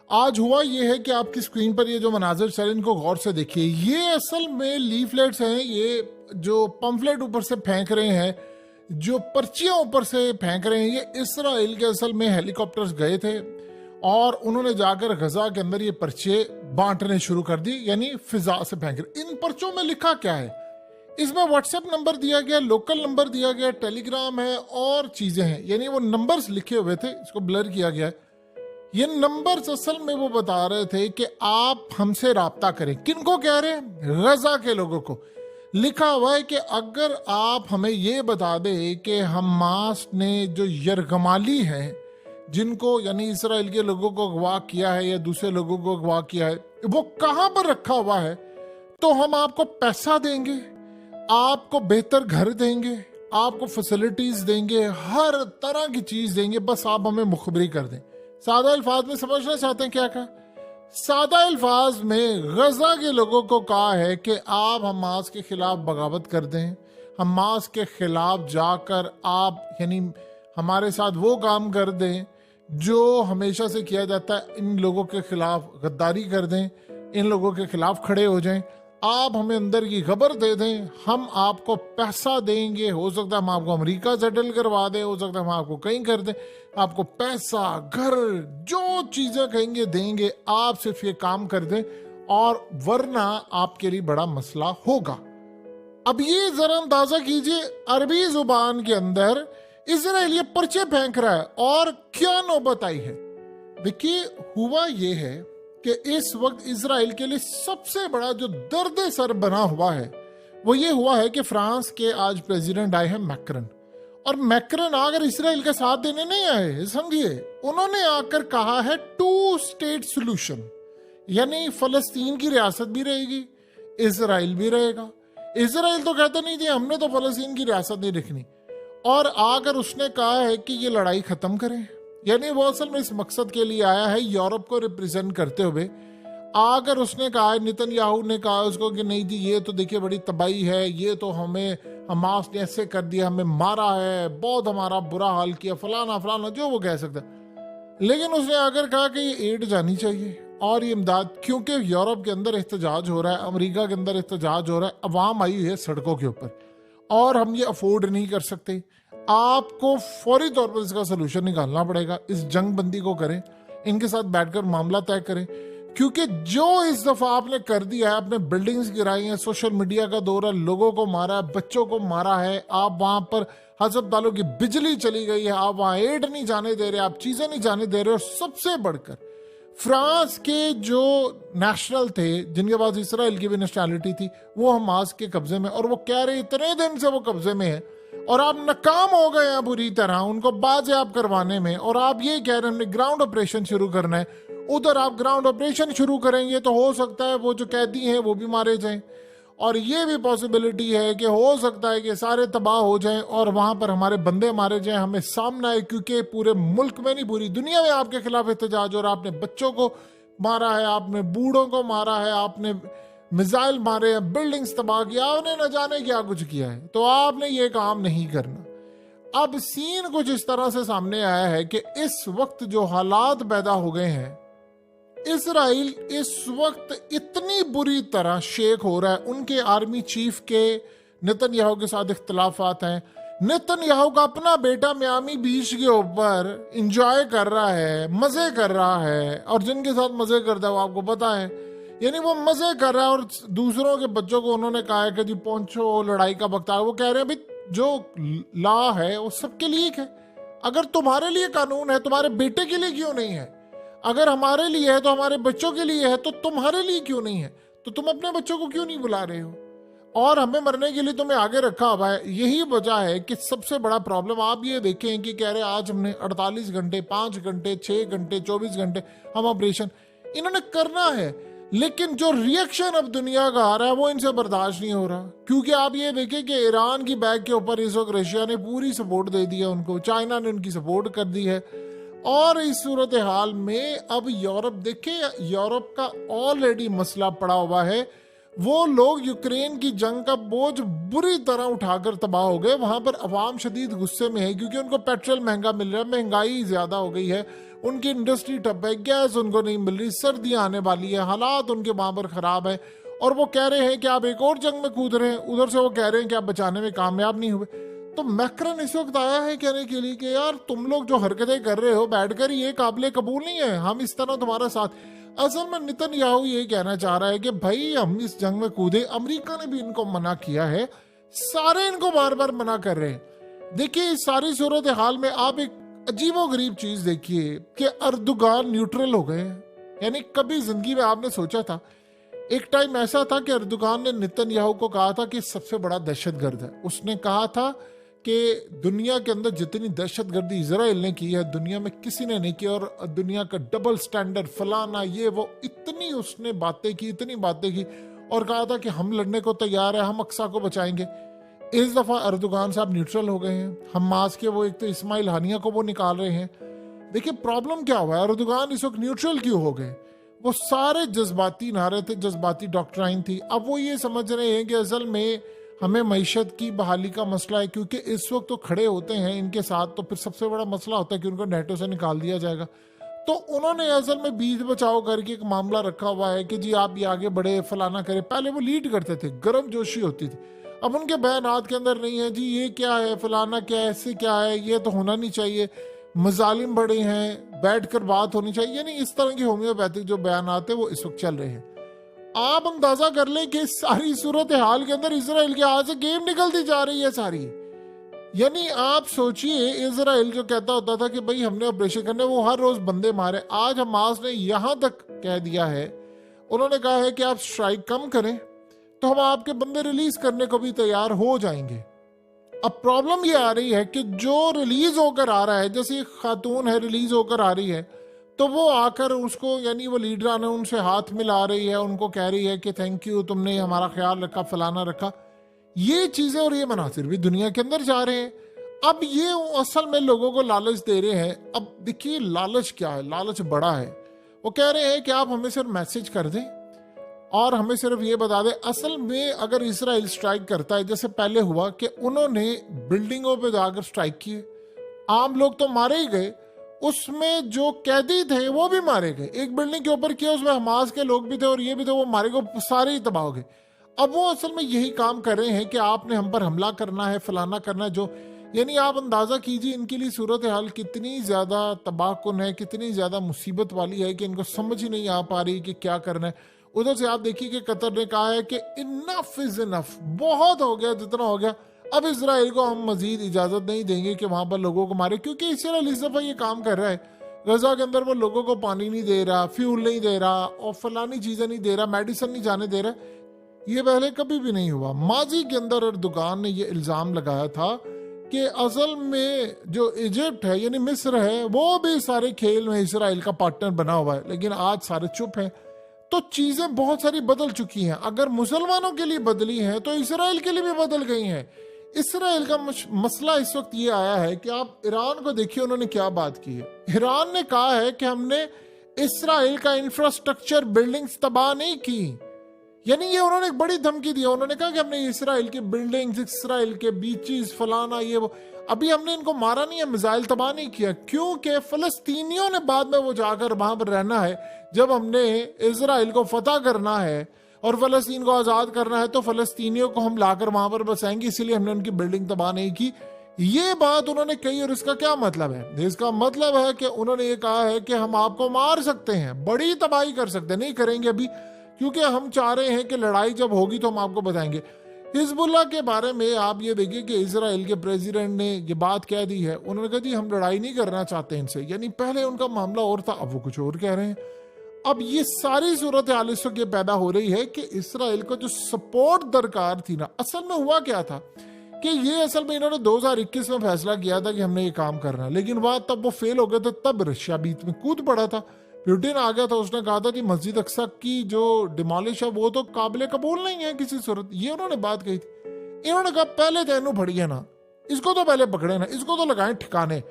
आज हुआ ये है कि आपकी स्क्रीन पर ये जो मनाजिर चल इनको गौर से देखिए। ये असल में लीफलेट्स हैं, ये जो पंफलेट ऊपर से फेंक रहे हैं, जो पर्चियां ऊपर से फेंक रहे हैं, ये इसराइल के असल में हेलीकॉप्टर्स गए थे और उन्होंने जाकर गजा के अंदर ये पर्चे बांटने शुरू कर दी, यानी फिजा से फेंक रहे। इन पर्चों में लिखा क्या है? इसमें व्हाट्सएप नंबर दिया गया, लोकल नंबर दिया गया, टेलीग्राम है और चीजें हैं, यानी वो नंबर्स लिखे हुए थे, इसको ब्लर किया गया है। ये नंबर्स असल में वो बता रहे थे कि आप हमसे राब्ता करें। किनको कह रहे हैं? गजा के लोगों को। लिखा हुआ है कि अगर आप हमें ये बता दें कि हमास ने जो यरगमाली है, जिनको यानी इसराइल के लोगों को अगवा किया है या दूसरे लोगों को अगवा किया है, वो कहां पर रखा हुआ है, तो हम आपको पैसा देंगे, आपको बेहतर घर देंगे, आपको फैसिलिटीज देंगे, हर तरह की चीज देंगे, बस आप हमें मुखबरी कर दें। सादा अल्फाज में समझना चाहते हैं क्या कहा? सादा अल्फाज में गजा के लोगों को कहा है कि आप हमास के खिलाफ बगावत कर दें, हमास के खिलाफ जाकर आप यानी हमारे साथ वो काम कर दें जो हमेशा से किया जाता है, इन लोगों के खिलाफ गद्दारी कर दें, इन लोगों के खिलाफ खड़े हो जाएं, आप हमें अंदर की खबर दे दें, हम आपको पैसा देंगे। हो सकता है हम आपको अमेरिका सेटल करवा दें, हो सकता है हम आपको कहीं कर दें, आपको पैसा, घर, जो चीजें कहेंगे देंगे, आप सिर्फ ये काम कर दें और वरना आपके लिए बड़ा मसला होगा। अब ये जरा अंदाजा कीजिए, अरबी जुबान के अंदर इजराइल ये पर्चे फेंक रहा है और क्या नौबत आई है। देखिए, हुआ ये है कि इस वक्त इजराइल के लिए सबसे बड़ा जो दर्द सर बना हुआ है वो ये हुआ है कि फ्रांस के आज प्रेसिडेंट आए हैं मैक्रन, और मैक्रन आकर इजराइल का साथ देने नहीं आए, समझिए, उन्होंने आकर कहा है 2 स्टेट सोल्यूशन, यानी फलस्तीन की रियासत भी रहेगी, इजराइल भी रहेगा। इजराइल तो कहते नहीं थे हमने तो फलस्तीन की रियासत नहीं रखनी, और आकर उसने कहा है कि ये लड़ाई खत्म करें, यानी वो असल में इस मकसद के लिए आया है यूरोप को रिप्रेजेंट करते हुए। आकर उसने कहा, नेतन्याहू ने कहा उसको कि नहीं जी ये तो देखिए बड़ी तबाही है, ये तो हमें हमास ने ऐसे कर दिया, हमें मारा है, बहुत हमारा बुरा हाल किया, फलाना फलाना जो वो कह सकता है। लेकिन उसने आकर कहा कि ये एड जानी चाहिए और ये इमदाद, क्योंकि यूरोप के अंदर एहतजाज हो रहा है, अमेरिका के अंदर एहतजाज हो रहा है, अवाम आई हुई है सड़कों के ऊपर और हम ये अफोर्ड नहीं कर सकते। आपको फौरी तौर पर इसका सलूशन निकालना पड़ेगा, इस जंग बंदी को करें, इनके साथ बैठकर मामला तय करें, क्योंकि जो इस दफा आपने कर दिया है, आपने बिल्डिंग्स गिराई हैं, सोशल मीडिया का दौर है, लोगों को मारा है, बच्चों को मारा है, आप वहां पर अस्पतालों की बिजली चली गई है, आप वहां एड नहीं जाने दे रहे, आप चीजें नहीं जाने दे रहे, और सबसे बढ़कर फ्रांस के जो नेशनल थे जिनके पास इसराइल की भी नेशनैलिटी थी वो हमास के कब्जे में, और वो कह रहे इतने दिन से वो कब्जे में है और आप नाकाम हो गए हैं बुरी तरह उनको बाजियाब करवाने में, और आप ये कह रहे हैं हमने ग्राउंड ऑपरेशन शुरू करना है। उधर आप ग्राउंड ऑपरेशन शुरू करेंगे तो हो सकता है वो जो कैदी हैं वो भी मारे जाएं, और ये भी पॉसिबिलिटी है कि हो सकता है कि सारे तबाह हो जाएं और वहां पर हमारे बंदे मारे जाएं, हमें सामना है, क्योंकि पूरे मुल्क में नहीं पूरी दुनिया में आपके खिलाफ एहतजाज, और आपने बच्चों को मारा है, आपने बूढ़ों को मारा है, आपने मिसाइल मारे हैं, बिल्डिंग्स तबाह किया, आपने न जाने क्या कुछ किया है, तो आपने ये काम नहीं करना। अब सीन कुछ इस तरह से सामने आया है कि इस वक्त जो हालात पैदा हो गए हैं, इसराइल इस वक्त इतनी बुरी तरह शेक हो रहा है, उनके आर्मी चीफ के नेतन्याहू के साथ इख्तलाफात हैं, नेतन्याहू का अपना बेटा मियामी बीच के ऊपर इंजॉय कर रहा है, मजे कर रहा है, और जिनके साथ मजे करता है वो आपको पता है, यानी वो मजे कर रहा है, और दूसरों के बच्चों को उन्होंने कहा है कि जी पहुंचो लड़ाई का वक्त आ, वो कह रहे हैं भाई जो लॉ है वो सबके लिए है, अगर तुम्हारे लिए कानून है तुम्हारे बेटे के लिए क्यों नहीं है, अगर हमारे लिए है तो हमारे बच्चों के लिए है, तो तुम्हारे लिए क्यों नहीं है, तो तुम अपने बच्चों को क्यों नहीं बुला रहे हो, और हमें मरने के लिए तुम्हें आगे रखा हुआ है। यही वजह है कि सबसे बड़ा प्रॉब्लम आप ये देखें कि कह रहे आज हमने 48 घंटे 5 घंटे 6 घंटे 24 घंटे हम ऑपरेशन इन्होंने करना है, लेकिन जो रिएक्शन अब दुनिया का आ रहा है वो इनसे बर्दाश्त नहीं हो रहा, क्योंकि आप ये देखें कि ईरान की बैग के ऊपर इस वक्त रशिया ने पूरी सपोर्ट दे दी है उनको, चाइना ने उनकी सपोर्ट कर दी है, और इस सूरत हाल में अब यूरोप देखें, यूरोप का ऑलरेडी मसला पड़ा हुआ है, वो लोग यूक्रेन की जंग का बोझ बुरी तरह उठाकर तबाह हो गए, वहां पर अवाम शदीद गुस्से में है क्योंकि उनको पेट्रोल महंगा मिल रहा है, महंगाई ज्यादा हो गई है, उनकी इंडस्ट्री ठप है, गैस उनको नहीं मिल रही, सर्दियां आने वाली है, हालात उनके वहां पर खराब है, और वो कह रहे हैं कि आप एक और जंग में कूद रहे हैं, उधर से वो कह रहे हैं कि आप बचाने में कामयाब नहीं हुए। तो मैक्रन इस वक्त आया है कहने के लिए कि यार तुम लोग जो हरकतें कर रहे हो बैठकर ये काबिल कबूल नहीं है, हम इस तरह तुम्हारा साथ। असल में नेतन्याहू ये कहना चाह रहा है कि भाई हम इस जंग में कूदे, अमेरिका ने भी इनको मना किया है, सारे इनको बार बार मना कर रहे हैं। देखिए इस सारी सूरत हाल में आप एक अजीबो गरीब चीज देखिए कि अर्दोगान न्यूट्रल हो गए हैं। यानी कभी जिंदगी में आपने सोचा था, एक टाइम ऐसा था कि अर्दोगान ने नेतन्याहू को कहा था कि सबसे बड़ा दहशतगर्द है। उसने कहा था कि दुनिया के अंदर जितनी दहशतगर्दी इजराइल ने की है दुनिया में किसी ने नहीं की, और दुनिया का डबल स्टैंडर्ड फलाना ये वो, इतनी उसने बातें की, इतनी बातें की, और कहा था कि हम लड़ने को तैयार है, हम अक्सा को बचाएंगे। इस दफा अर्दोगान साहब न्यूट्रल हो गए हैं। हमास के वो एक तो इस्माइल हानिया को वो निकाल रहे हैं। देखिए प्रॉब्लम क्या हुआ है, अर्दोगान इस वक्त न्यूट्रल क्यों हो गए? वो सारे जज्बाती नारे थे, जज्बाती डॉक्ट्राइन थी। अब वो ये समझ रहे हैं कि असल में हमें मईशत की बहाली का मसला है, क्योंकि इस वक्त तो खड़े होते हैं इनके साथ, तो फिर सबसे बड़ा मसला होता है कि उनको नेटो से निकाल दिया जाएगा। तो उन्होंने असल में बीच बचाओ करके एक मामला रखा हुआ है कि जी आप ये आगे बढ़े, फलाना करे। पहले वो लीड करते थे, गर्म जोशी होती थी। अब उनके बयानात के अंदर नहीं है जी ये क्या है, फलाना क्या है, ऐसे क्या है, ये तो होना नहीं चाहिए, मजालिम बड़े हैं, बैठ कर बात होनी चाहिए। यानी इस तरह की होम्योपैथिक जो बयानात है वो इस वक्त चल रहे हैं। आप अंदाजा कर लें कि सारी सूरत हाल के अंदर इसराइल के हाथ से गेम निकलती जा रही है सारी। यानी आप सोचिए, इसराइल जो कहता होता था कि भाई हमने ऑपरेशन करने, वो हर रोज बंदे मारे। आज हमास ने यहां तक कह दिया है, उन्होंने कहा है कि आप स्ट्राइक कम करें तो हम आपके बंदे रिलीज करने को भी तैयार हो जाएंगे। अब प्रॉब्लम ये आ रही है कि जो रिलीज होकर आ रहा है, जैसे एक खातून है रिलीज होकर आ रही है, तो वो आकर उसको, यानी वो लीडर ने उनसे हाथ मिला रही है, उनको कह रही है कि थैंक यू, तुमने हमारा ख्याल रखा, फलाना रखा। ये चीजें और ये मनासिर भी दुनिया के अंदर जा रहे हैं। अब ये असल में लोगों को लालच दे रहे हैं। अब देखिए लालच क्या है, लालच बड़ा है। वो कह रहे हैं कि आप हमें सिर्फ मैसेज कर दें और हमें सिर्फ ये बता दें। असल में अगर इसराइल स्ट्राइक करता है, जैसे पहले हुआ कि उन्होंने बिल्डिंगों पे जाकर स्ट्राइक किए, आम लोग तो मारे ही गए, उसमें जो कैदी थे वो भी मारे गए। एक बिल्डिंग के ऊपर किया, उसमें हमास के लोग भी थे और ये भी थे, वो मारे गए, सारे ही तबाह हो गए। अब वो असल में यही काम कर रहे हैं कि आपने हम पर हमला करना है, फलाना करना है, जो यानी आप अंदाजा कीजिए इनके लिए सूरत हाल कितनी ज्यादा तबाहकुन है, कितनी ज्यादा मुसीबत वाली है कि इनको समझ ही नहीं आ पा रही कि क्या करना है। उधर से आप देखिए कि कतर ने कहा है कि इनफ इज इनफ, बहुत हो गया जितना हो गया, अब इसराइल को हम मजीद इजाजत नहीं देंगे कि वहां पर लोगों को मारे, क्योंकि इसराइल इस दफा ये काम कर रहा है। गजा के अंदर वो लोगों को पानी नहीं दे रहा, फ्यूल नहीं दे रहा और फलानी चीजें नहीं दे रहा, मेडिसिन नहीं जाने दे रहा। ये पहले कभी भी नहीं हुआ। माजी के अंदर अर्दोगान ने ये इल्जाम लगाया था कि असल में जो इजिप्ट है यानी मिस्र है, वो भी सारे खेल में इसराइल का पार्टनर बना हुआ है, लेकिन आज सारे चुप हैं। तो चीजें बहुत सारी बदल चुकी हैं। अगर मुसलमानों के लिए बदली हैं तो इसराइल के लिए भी बदल गई हैं। इसराइल का मसला इस वक्त ये आया है कि आप ईरान को देखिए, उन्होंने क्या बात की है। ईरान ने कहा है कि हमने इसराइल का इंफ्रास्ट्रक्चर बिल्डिंग्स तबाह नहीं की, यानी ये उन्होंने एक बड़ी धमकी दी। उन्होंने कहा कि हमने इसराइल की बिल्डिंग्स, इसराइल के बीचेस, फलाना ये वो, अभी हमने इनको मारा नहीं है, मिसाइल तबाह नहीं किया, क्योंकि फलस्तीनियों ने बाद में वो जाकर वहां पर रहना है। जब हमने इसराइल को फतह करना है और फलस्तीन को आजाद करना है तो फलस्तीनियों को हम लाकर वहां पर बसाएंगे, इसीलिए हमने उनकी बिल्डिंग तबाह नहीं की। ये बात उन्होंने कही। और इसका क्या मतलब है? इसका मतलब है कि उन्होंने ये कहा है कि हम आपको मार सकते हैं, बड़ी तबाही कर सकते हैं, नहीं करेंगे अभी, क्योंकि हम चाह रहे हैं कि लड़ाई जब होगी तो हम आपको बताएंगे। हिजबुल्लाह के बारे में आप ये देखिए कि इजराइल के प्रेसिडेंट ने ये बात कह दी है। उन्होंने कहा जी हम लड़ाई नहीं करना चाहते इनसे, यानी पहले उनका मामला और था, अब वो कुछ और कह रहे हैं। अब ये सारी सूरत हाल इस वक्त ये पैदा हो रही है कि इसराइल को जो सपोर्ट दरकार थी ना, असल में हुआ क्या था कि ये असल में इन्होंने 2021 में फैसला किया था कि हमने ये काम करना है, लेकिन बात तब वो फेल हो गए थे, तब रशिया बीच में कूद पड़ा था, पुतिन आ गया था, उसने कहा था कि मस्जिद अक्सा की जो डिमोलिश है वो तो काबिल कबूल नहीं है किसी सूरत। ये उन्होंने बात कही थी। इन्होंने कहा पहले तेनू फड़ी है ना, इसको तो पहले पकड़े ना, इसको तो लगाए ठिकाने।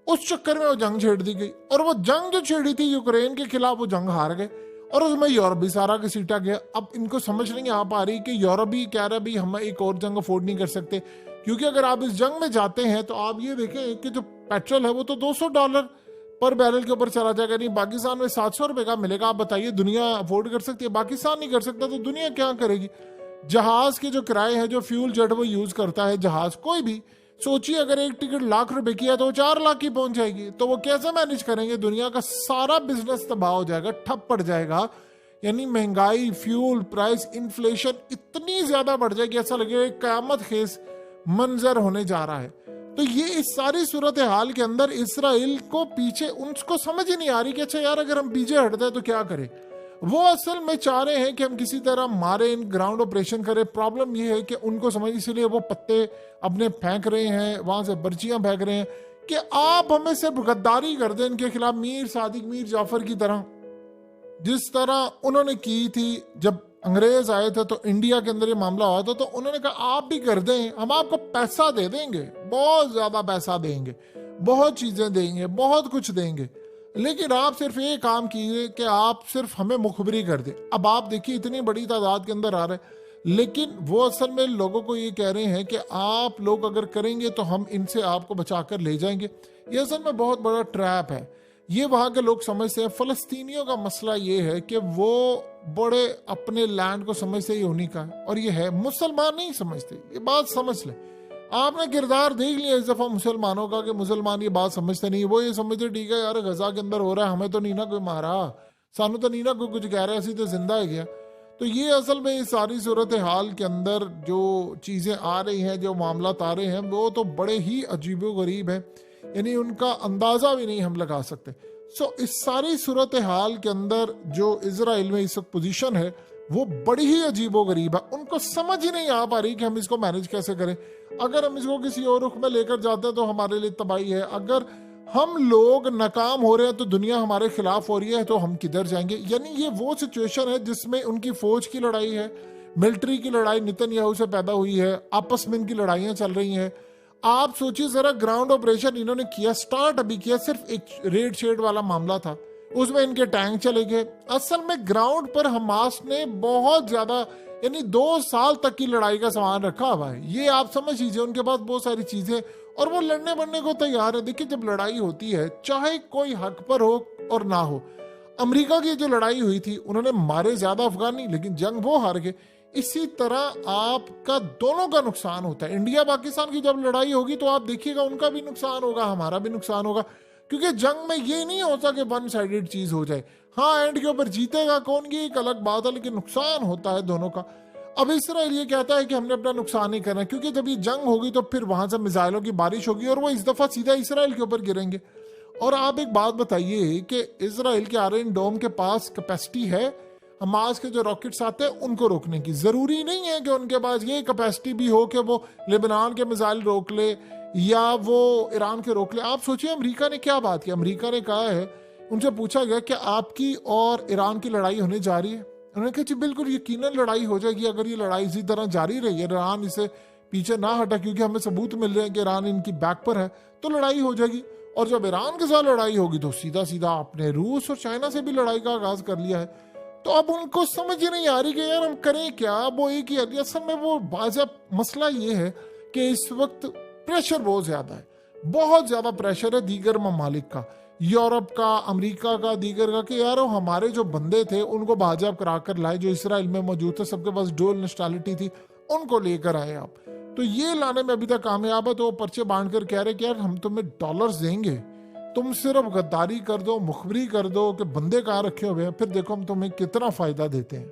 उस चक्कर में वो जंग छेड़ दी गई, और वो जंग जो छेड़ी थी यूक्रेन के खिलाफ, वो जंग हार गए और उसमें यूरोप भी सारा का सीटा गया। अब इनको समझ नहीं आ पा रही कि यूरोप भी कह रहा भी हम एक और जंग अफोर्ड नहीं कर सकते, क्योंकि अगर आप इस जंग में जाते हैं तो आप ये देखें कि जो पेट्रोल है वो तो $200 पर बैरल के ऊपर चला जाएगा। नहीं, पाकिस्तान में 700 रुपए का मिलेगा। आप बताइए, दुनिया अफोर्ड कर सकती है? पाकिस्तान नहीं कर सकता तो दुनिया क्या करेगी? जहाज के जो किराए हैं, जो फ्यूल जेट वो यूज करता है जहाज, कोई भी सोचिए अगर एक टिकट लाख रुपए की है तो 4 लाख की पहुंच जाएगी, तो वो कैसे मैनेज करेंगे? दुनिया का सारा बिजनेस तबाह हो जाएगा, ठप पड़ जाएगा। यानी महंगाई, फ्यूल प्राइस, इन्फ्लेशन इतनी ज्यादा बढ़ जाएगी, ऐसा लगेगा कयामत खेज मंजर होने जा रहा है। तो ये इस सारी सूरत हाल के अंदर इसराइल को पीछे, उनको समझ ही नहीं आ रही कि अच्छा यार अगर हम पीछे हट जाए तो क्या करें। वो असल में चाह रहे हैं कि हम किसी तरह मारे, इन ग्राउंड ऑपरेशन करें। प्रॉब्लम ये है कि उनको समझ, इसीलिए वो पत्ते अपने फेंक रहे हैं, वहां से बर्चियां फेंक रहे हैं कि आप हमें सिर्फ गद्दारी कर दें इनके खिलाफ, मीर सादिक, मीर जाफर की तरह, जिस तरह उन्होंने की थी जब अंग्रेज आए थे तो इंडिया के अंदर ये मामला हुआ था। तो उन्होंने कहा आप भी कर दें, हम आपको पैसा दे देंगे, बहुत ज्यादा पैसा देंगे, बहुत चीजें देंगे, बहुत कुछ देंगे, लेकिन आप सिर्फ ये काम कीजिए कि आप सिर्फ हमें मुखबरी कर दें। अब आप देखिए इतनी बड़ी तादाद के अंदर आ रहे हैं, लेकिन वो असल में लोगों को ये कह रहे हैं कि आप लोग अगर करेंगे तो हम इनसे आपको बचाकर ले जाएंगे। ये असल में बहुत बड़ा ट्रैप है। ये वहां के लोग समझते हैं। फलस्तीनियों का मसला ये है कि वो बड़े अपने लैंड को समझते ही उन्हीं का है, और ये है, मुसलमान नहीं समझते। ये बात समझ ले, आपने किरदार देख लिया इस दफा मुसलमानों का कि मुसलमान ये बात समझते नहीं। वो ये समझते ठीक है यार गजा के अंदर हो रहा है, हमें तो नहीं ना कोई मारा, सानू तो नहीं ना कोई कुछ कह रहा है, ऐसी तो जिंदा है गया। तो ये असल में इस सारी सूरत हाल के अंदर जो चीजें आ रही हैं, जो मामला आ रहे हैं, वो तो बड़े ही अजीबो गरीब है, यानी उनका अंदाजा भी नहीं हम लगा सकते। सो इस सारी सूरत हाल के अंदर जो इजराइल में इस पोजीशन है वो बड़ी ही अजीबो गरीब है। उनको समझ ही नहीं आ पा रही कि हम इसको मैनेज कैसे करें। अगर हम इसको किसी और रुख में लेकर जाते हैं तो हमारे लिए तबाही है। अगर हम लोग नाकाम हो रहे हैं तो दुनिया हमारे खिलाफ हो रही है, तो हम किधर जाएंगे? यानी ये वो सिचुएशन है जिसमें उनकी फौज की लड़ाई है, मिलिट्री की लड़ाई नेतन्याहू से पैदा हुई है, आपस में इनकी लड़ाइयां चल रही हैं। आप सोचिए जरा, ग्राउंड ऑपरेशन इन्होंने किया, स्टार्ट अभी किया, सिर्फ एक रेड शेड वाला मामला था, उसमें इनके टैंक चले गए। असल में ग्राउंड पर हमास ने बहुत ज्यादा, यानी 2 साल तक की लड़ाई का सामान रखा हुआ है। ये आप समझ लीजिए, उनके पास बहुत सारी चीजें, और वो लड़ने बनने को तैयार है। देखिए जब लड़ाई होती है, चाहे कोई हक पर हो और ना हो, अमेरिका की जो लड़ाई हुई थी उन्होंने मारे ज्यादा अफगानी, लेकिन जंग वो हार गए। इसी तरह आपका दोनों का नुकसान होता है। इंडिया पाकिस्तान की जब लड़ाई होगी तो आप देखिएगा उनका भी नुकसान होगा, हमारा भी नुकसान होगा, क्योंकि जंग में ये नहीं होता कि वन साइडेड चीज हो जाए। हाँ, एंड के ऊपर जीतेगा कौन ये एक अलग बात है, लेकिन नुकसान होता है दोनों का। अब इसराइल ये कहता है कि हमने अपना नुकसान नहीं करना, क्योंकि जब ये जंग होगी तो फिर वहां से मिसाइलों की बारिश होगी और वो इस दफा सीधा इसराइल के ऊपर गिरेंगे। और आप एक बात बताइए कि इसराइल के आयरन डोम के पास कैपेसिटी है हमास के जो रॉकेट्स आते हैं उनको रोकने की? जरूरी नहीं है कि उनके पास ये कैपेसिटी भी हो कि वो लेबनान के मिसाइल रोक ले या वो ईरान के रोक ले। आप सोचिए अमेरिका ने क्या बात की। अमेरिका ने कहा है, उनसे पूछा गया कि आपकी और ईरान की लड़ाई होने जा रही है? उन्होंने कहा जी बिल्कुल यकीनन लड़ाई हो जाएगी। अगर ये लड़ाई इसी तरह जारी रही है, ईरान इसे पीछे ना हटा, क्योंकि हमें सबूत मिल रहे हैं कि ईरान इनकी बैक पर है, तो लड़ाई हो जाएगी। और जब ईरान के साथ लड़ाई होगी तो सीधा सीधा आपने रूस और चाइना से भी लड़ाई का आगाज कर लिया है। तो अब उनको समझ ही नहीं आ रही कि यार हम करें क्या। वो एक ही असल में वो बाजा मसला ये है कि इस वक्त प्रेशर बहुत ज्यादा है, बहुत ज्यादा प्रेशर है दीगर ममालिक का, यूरोप का, अमेरिका का, दीगर का, कि यार हमारे जो बंदे थे उनको बाजियाब करा कर लाए, जो इसराइल में मौजूद थे, सबके पास डुअल नेशनैलिटी थी, उनको लेकर आए आप। तो ये लाने में अभी तक कामयाब है। तो वो पर्चे बांट कर कह रहे कि यार हम तुम्हें डॉलर्स देंगे, तुम सिर्फ गद्दारी कर दो, मुखबरी कर दो कि बंदे कहाँ रखे हुए हैं, फिर देखो हम तुम्हें कितना फायदा देते हैं।